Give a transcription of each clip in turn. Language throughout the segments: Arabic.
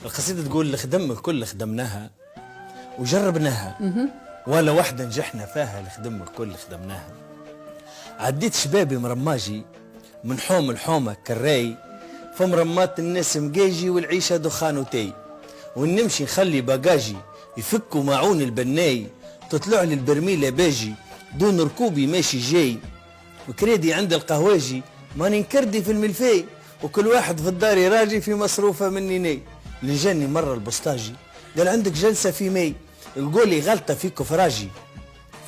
القصيدة تقول الخدم الكل خدمناها وجربناها ولا واحدة نجحنا فيها. الخدم الكل خدمناها. عديت شبابي مرماجي من حوم الحومة كراي، فمرمات الناس مجاجي والعيشة دخان وتاي، ونمشي نخلي باجاجي يفكوا معون البناي، تطلع لي البرميلة باجي دون ركوبي ماشي جاي، وكريدي عند القهواجي ماني نكردي في الملفاي، وكل واحد في الدار يراجي في مصروفة مني ناي. اللي جاني مرة البسطاجي قال عندك جلسة في ماي، القولي غلطة في كفراجي،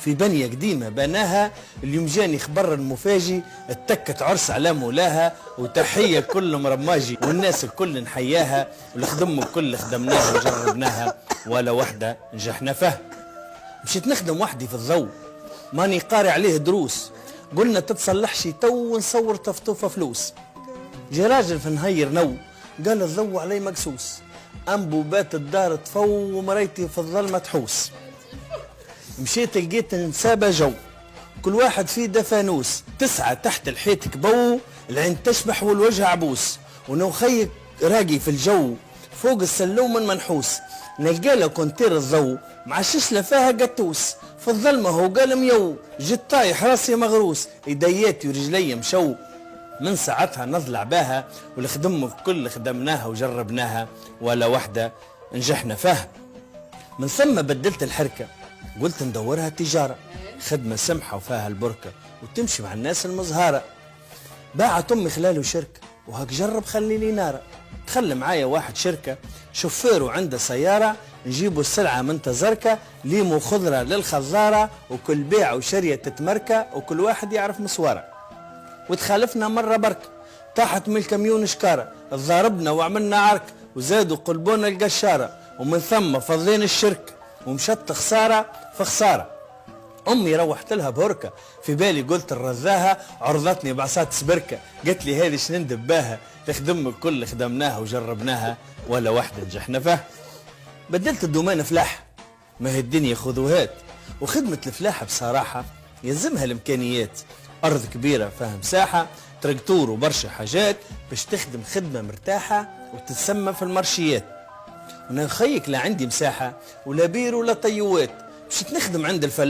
في بنية قديمة بناها، اليوم جاني خبر المفاجي، اتكت عرس على مولاها، وتحية كل مرماجي، والناس الكل نحياها، والخدم الكل خدمناها وجربناها ولا وحدة نجحنا فيها. مشيت نخدم وحدي في الضوء ماني قاري عليه دروس، قلنا تتصلحش تو نصور تفطوفة فلوس. جي راجل في نهير نو قال الضوء علي مقسوس، انبوبات الدار طفو ومريتي في الظلمة تحوس. مشيت لقيت نسابة جو كل واحد فيه دفانوس، 9 تحت الحيط كبو، العين تشبح والوجه عبوس، ونوخيك راقي في الجو فوق السلوم منحوس. نلقى له كونتير الضو مع ششلة فيها قطوس، في الظلمة هو قال ميو، جيت طايح راسي مغروس، ايدياتي ورجلي مشو. من ساعتها نضلع باها، والخدم كل خدمناها وجربناها ولا وحدة نجحنا فيها. من ثم بدلت الحركة قلت ندورها تجارة، خدمة سمحة وفيها البركة وتمشي مع الناس المزهارة. باعت أمي خلاله شركة وهاك جرب خلي لي نارة، تخلي معايا واحد شركة شوفير وعنده سيارة، نجيبوا السلعة من تزركة، ليمو خضرة للخزارة، وكل بيع وشرية تتمركة، وكل واحد يعرف مسوارة. وتخالفنا مرة بركة طاحت من الكميون شكارة، ضاربنا وعملنا عرك وزادوا قلبونا القشارة، ومن ثم فضلين الشركة ومشت خسارة في خسارة. أمي روحت لها بهركة، في بالي قلت الرزاها، عرضتني بعصات سبركة، قالت لي هذه شنندب باها، تخدم الكل خدمناها وجربناها ولا واحدة نجحنا فيها. بدلت الدومان فلاح، ما هي الدنيا خذوهات، وخدمة الفلاحة بصراحة يلزمها الإمكانيات، أرض كبيرة فيها مساحة، تراكتور وبرشا حاجات باش تخدم خدمة مرتاحة وتتسمى في المارشيات. ونخيك لا عندي مساحة ولا بير ولا طيوات، باش نخدم عند الفلاح.